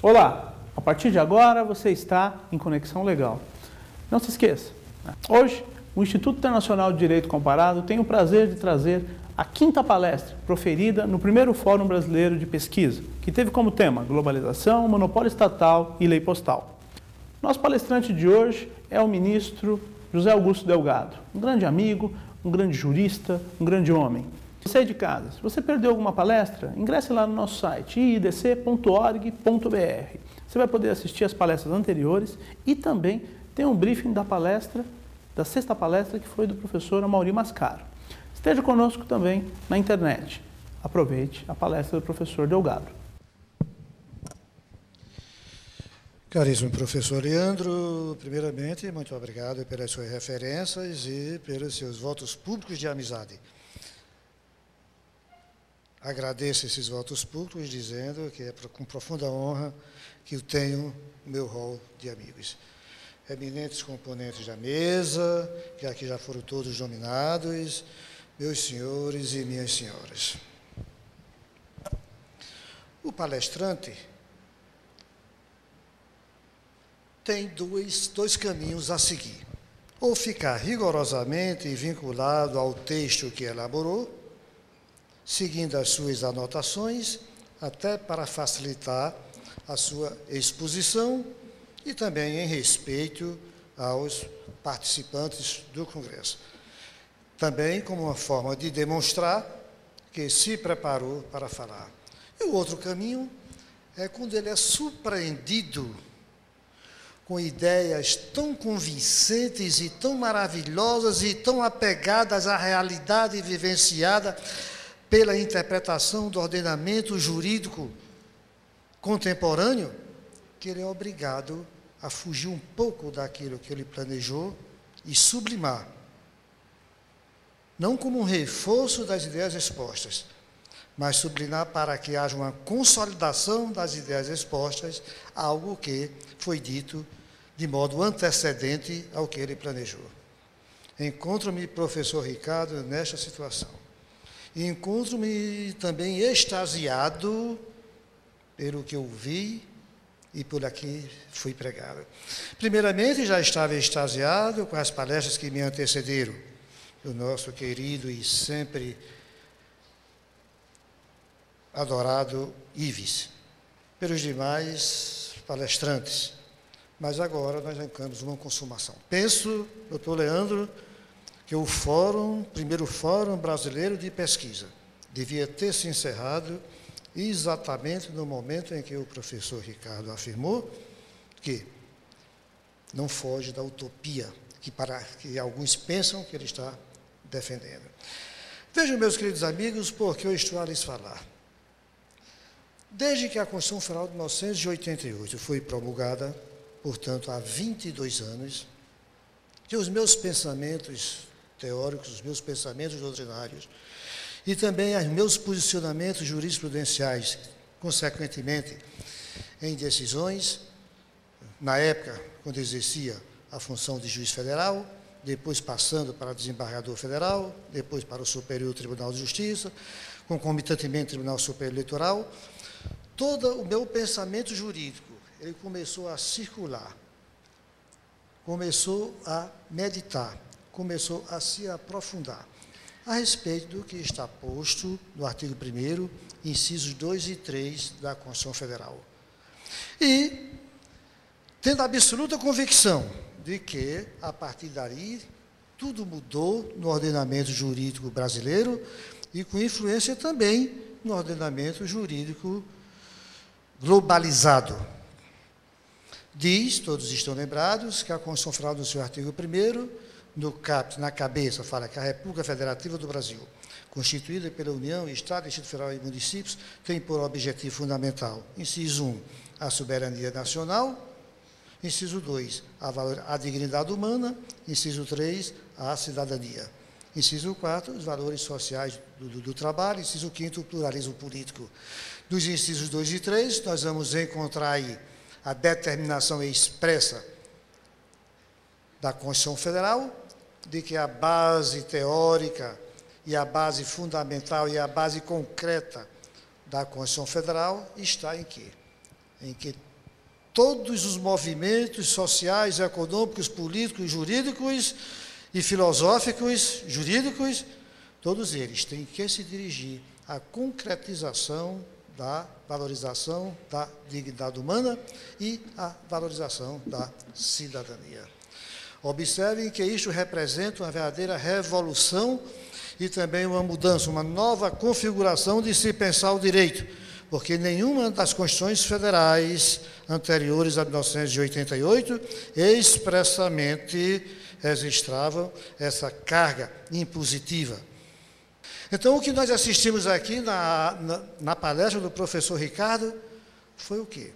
Olá, a partir de agora você está em Conexão Legal. Não se esqueça, hoje o Instituto Internacional de Direito Comparado tem o prazer de trazer a 5ª palestra proferida no primeiro Fórum Brasileiro de Pesquisa, que teve como tema Globalização, Monopólio Estatal e Lei Postal. Nosso palestrante de hoje é o ministro José Augusto Delgado, um grande amigo, um grande jurista, um grande homem. Você aí de casa, se você perdeu alguma palestra, ingresse lá no nosso site iidc.org.br. Você vai poder assistir as palestras anteriores e também tem um briefing da palestra, da 6ª palestra, que foi do professor Amaury Mascaro. Esteja conosco também na internet. Aproveite a palestra do professor Delgado. Caríssimo professor Leandro, primeiramente, muito obrigado pelas suas referências e pelos seus votos públicos de amizade. Agradeço esses votos públicos, dizendo que é com profunda honra que eu tenho o meu rol de amigos. Eminentes componentes da mesa, que aqui já foram todos nominados, meus senhores e minhas senhoras. O palestrante tem dois caminhos a seguir. Ou ficar rigorosamente vinculado ao texto que elaborou, seguindo as suas anotações, até para facilitar a sua exposição e também em respeito aos participantes do Congresso. Também como uma forma de demonstrar que se preparou para falar. E o outro caminho é quando ele é surpreendido com ideias tão convincentes e tão maravilhosas e tão apegadas à realidade vivenciada pela interpretação do ordenamento jurídico contemporâneo, que ele é obrigado a fugir um pouco daquilo que ele planejou e sublimar. Não como um reforço das ideias expostas, mas sublimar para que haja uma consolidação das ideias expostas, algo que foi dito de modo antecedente ao que ele planejou. Encontro-me, professor Ricardo, nesta situação. E encontro-me também extasiado pelo que eu vi e por aqui fui pregado. Primeiramente, já estava extasiado com as palestras que me antecederam, do nosso querido e sempre adorado Ives, pelos demais palestrantes. Mas agora nós entramos numa consumação. Penso, doutor Leandro, que o primeiro Fórum Brasileiro de Pesquisa, devia ter se encerrado exatamente no momento em que o professor Ricardo afirmou que não foge da utopia que alguns pensam que ele está defendendo. Vejam, meus queridos amigos, porque eu estou a lhes falar. Desde que a Constituição Federal de 1988 foi promulgada, portanto, há 22 anos, que os meus pensamentos teóricos, os meus pensamentos doutrinários e também os meus posicionamentos jurisprudenciais, consequentemente, em decisões, na época, quando exercia a função de juiz federal, depois passando para desembargador federal, depois para o Superior Tribunal de Justiça, concomitantemente Tribunal Superior Eleitoral, todo o meu pensamento jurídico, ele começou a circular, começou a meditar, começou a se aprofundar a respeito do que está posto no artigo 1º, incisos 2 e 3 da Constituição Federal. E tendo a absoluta convicção de que, a partir daí, tudo mudou no ordenamento jurídico brasileiro e com influência também no ordenamento jurídico globalizado. Diz, todos estão lembrados, que a Constituição Federal, no seu artigo 1º, na cabeça, fala que a República Federativa do Brasil, constituída pela União, Estado, Distrito Federal e municípios, tem por objetivo fundamental, inciso 1, a soberania nacional, inciso 2, a dignidade humana, inciso 3, a cidadania, inciso 4, os valores sociais do trabalho, inciso 5, o pluralismo político. Dos incisos 2 e 3, nós vamos encontrar aí a determinação expressa da Constituição Federal, de que a base teórica e a base fundamental e a base concreta da Constituição Federal está em quê? Em que todos os movimentos sociais, econômicos, políticos, jurídicos e filosóficos, jurídicos, todos eles têm que se dirigir à concretização da valorização da dignidade humana e à valorização da cidadania. Observem que isto representa uma verdadeira revolução e também uma mudança, uma nova configuração de se pensar o direito, porque nenhuma das Constituições federais anteriores a 1988 expressamente registravam essa carga impositiva. Então, o que nós assistimos aqui na palestra do professor Ricardo foi o quê?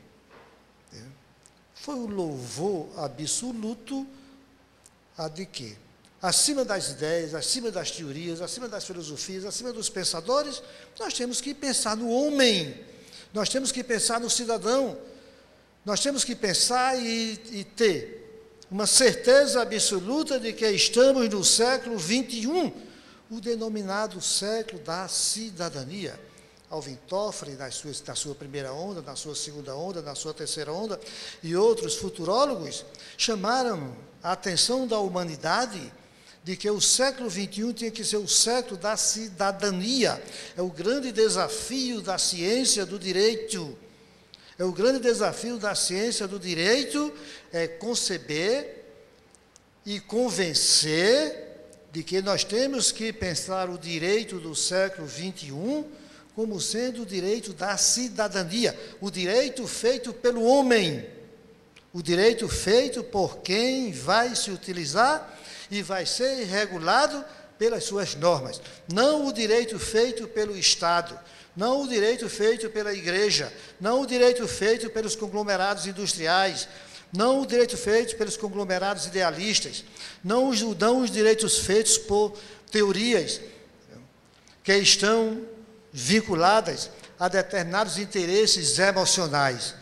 Foi o louvor absoluto a de quê? Acima das ideias, acima das teorias, acima das filosofias, acima dos pensadores, nós temos que pensar no homem, nós temos que pensar no cidadão, nós temos que pensar e ter uma certeza absoluta de que estamos no século XXI, o denominado século da cidadania. Alvin Toffler, na sua primeira onda, na sua segunda onda, na sua terceira onda, e outros futurólogos chamaram a atenção da humanidade de que o século XXI tinha que ser o século da cidadania. É o grande desafio da ciência do direito. É o grande desafio da ciência do direito, é conceber e convencer de que nós temos que pensar o direito do século XXI como sendo o direito da cidadania, o direito feito pelo homem, o direito feito por quem vai se utilizar e vai ser regulado pelas suas normas, não o direito feito pelo Estado, não o direito feito pela igreja, não o direito feito pelos conglomerados industriais, não o direito feito pelos conglomerados idealistas, não os direitos feitos por teorias que estão vinculadas a determinados interesses emocionais.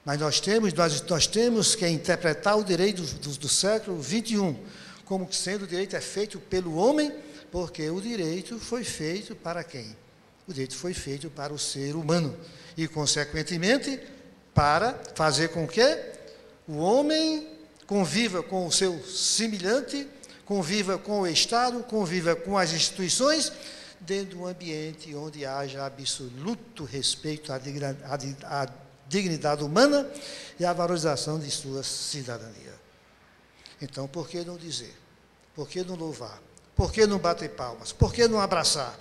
Mas nós temos que interpretar o direito do século XXI como sendo o direito é feito pelo homem, porque o direito foi feito para quem? O direito foi feito para o ser humano e, consequentemente, para fazer com que o homem conviva com o seu semelhante, conviva com o Estado, conviva com as instituições, dentro de um ambiente onde haja absoluto respeito à dignidade humana e à valorização de sua cidadania. Então, por que não dizer? Por que não louvar? Por que não bater palmas? Por que não abraçar?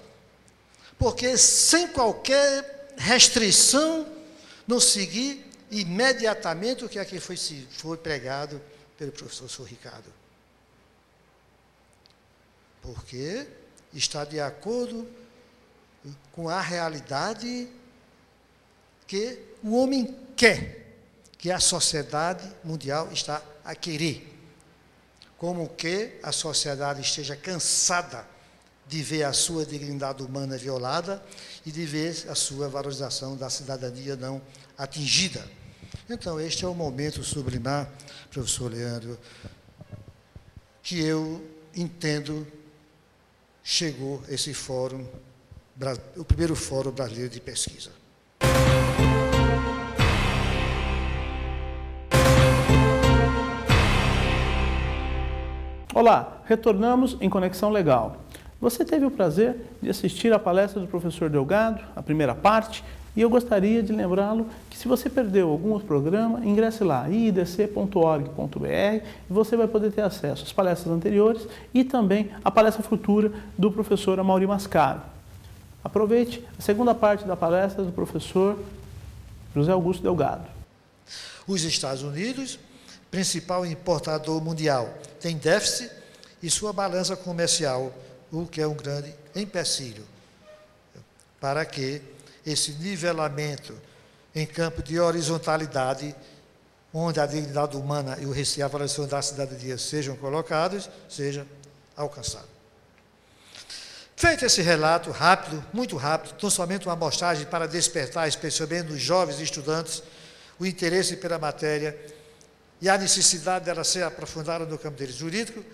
Porque sem qualquer restrição, não seguir imediatamente o que aqui foi pregado pelo professor Ricardo. Porque está de acordo com a realidade que o homem quer, que a sociedade mundial está a querer. Como que a sociedade esteja cansada de ver a sua dignidade humana violada e de ver a sua valorização da cidadania não atingida. Então, este é o momento sublimar, professor Leandro, que eu entendo chegou esse fórum, o primeiro Fórum Brasileiro de Pesquisa. Olá, retornamos em Conexão Legal. Você teve o prazer de assistir à palestra do professor Delgado, a primeira parte, e eu gostaria de lembrá-lo que se você perdeu algum outro programa, ingresse lá, iidc.org.br, e você vai poder ter acesso às palestras anteriores e também à palestra futura do professor Amaury Mascaro. Aproveite a segunda parte da palestra do professor José Augusto Delgado. Os Estados Unidos, principal importador mundial, tem déficit e sua balança comercial, o que é um grande empecilho para que esse nivelamento em campo de horizontalidade, onde a dignidade humana e a valorização da cidadania sejam colocados, seja alcançado. Feito esse relato rápido, muito rápido, tão somente uma amostragem para despertar, especialmente nos jovens estudantes, o interesse pela matéria e a necessidade dela ser aprofundada no campo deles jurídico,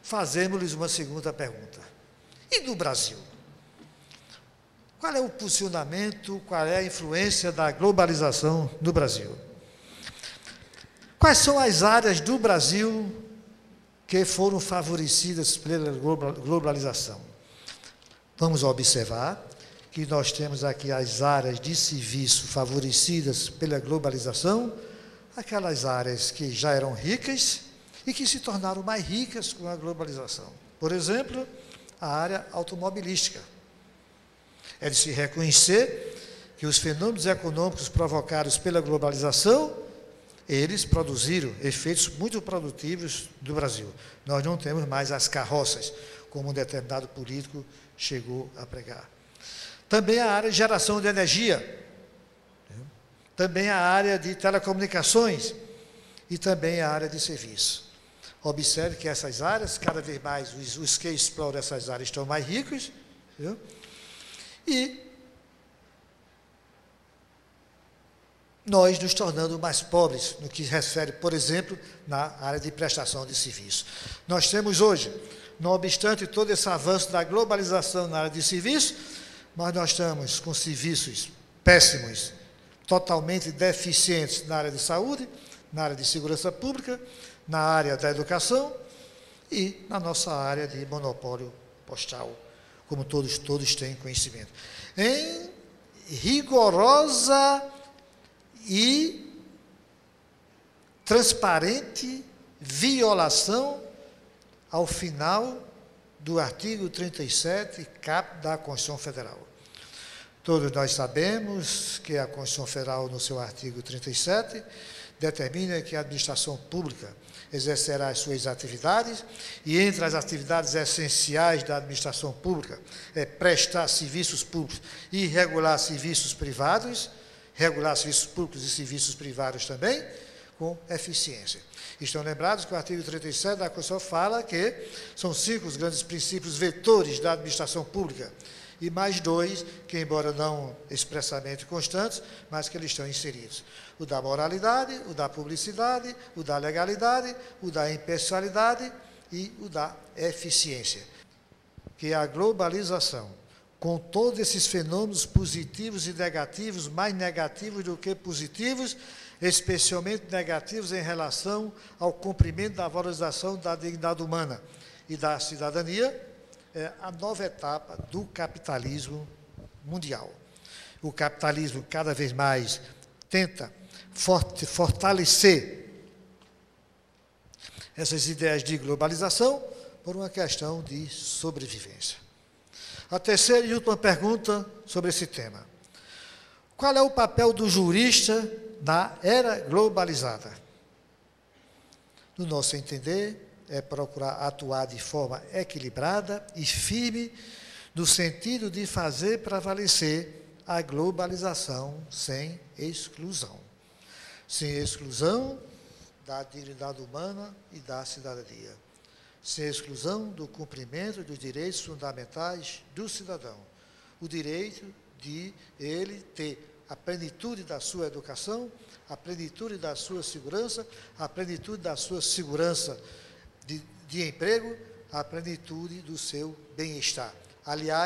fazemos-lhes uma segunda pergunta. E no Brasil? Qual é o posicionamento, qual é a influência da globalização no Brasil? Quais são as áreas do Brasil que foram favorecidas pela globalização? Vamos observar que nós temos aqui as áreas de serviço favorecidas pela globalização, aquelas áreas que já eram ricas e que se tornaram mais ricas com a globalização. Por exemplo, a área automobilística. É de se reconhecer que os fenômenos econômicos provocados pela globalização, eles produziram efeitos muito produtivos do Brasil. Nós não temos mais as carroças, como um determinado político chegou a pregar. Também a área de geração de energia, também a área de telecomunicações e também a área de serviço. Observe que essas áreas, cada vez mais, os que exploram essas áreas estão mais ricos, viu? E nós nos tornando mais pobres, no que refere, por exemplo, na área de prestação de serviço. Nós temos hoje, não obstante todo esse avanço da globalização na área de serviço, mas nós estamos com serviços péssimos, totalmente deficientes na área de saúde, na área de segurança pública, na área da educação e na nossa área de monopólio postal, como todos têm conhecimento. Em rigorosa e transparente violação ao final do artigo 37, caput da Constituição Federal. Todos nós sabemos que a Constituição Federal, no seu artigo 37, determina que a administração pública exercerá as suas atividades, e entre as atividades essenciais da administração pública é prestar serviços públicos e regular serviços públicos e serviços privados também, com eficiência. Estão lembrados que o artigo 37 da Constituição fala que são 5 os grandes princípios vetores da administração pública, e mais 2, que embora não expressamente constantes, mas que eles estão inseridos. O da moralidade, o da publicidade, o da legalidade, o da impessoalidade e o da eficiência. Que a globalização, com todos esses fenômenos positivos e negativos, mais negativos do que positivos, especialmente negativos em relação ao cumprimento da valorização da dignidade humana e da cidadania, é a nova etapa do capitalismo mundial. O capitalismo cada vez mais tenta fortalecer essas ideias de globalização por uma questão de sobrevivência. A terceira e última pergunta sobre esse tema. Qual é o papel do jurista na era globalizada? No nosso entender, é procurar atuar de forma equilibrada e firme, no sentido de fazer prevalecer a globalização sem exclusão. Sem exclusão da dignidade humana e da cidadania. Sem exclusão do cumprimento dos direitos fundamentais do cidadão. O direito de ele ter a plenitude da sua educação, a plenitude da sua segurança, a plenitude da sua segurança de emprego, a plenitude do seu bem-estar. Aliás,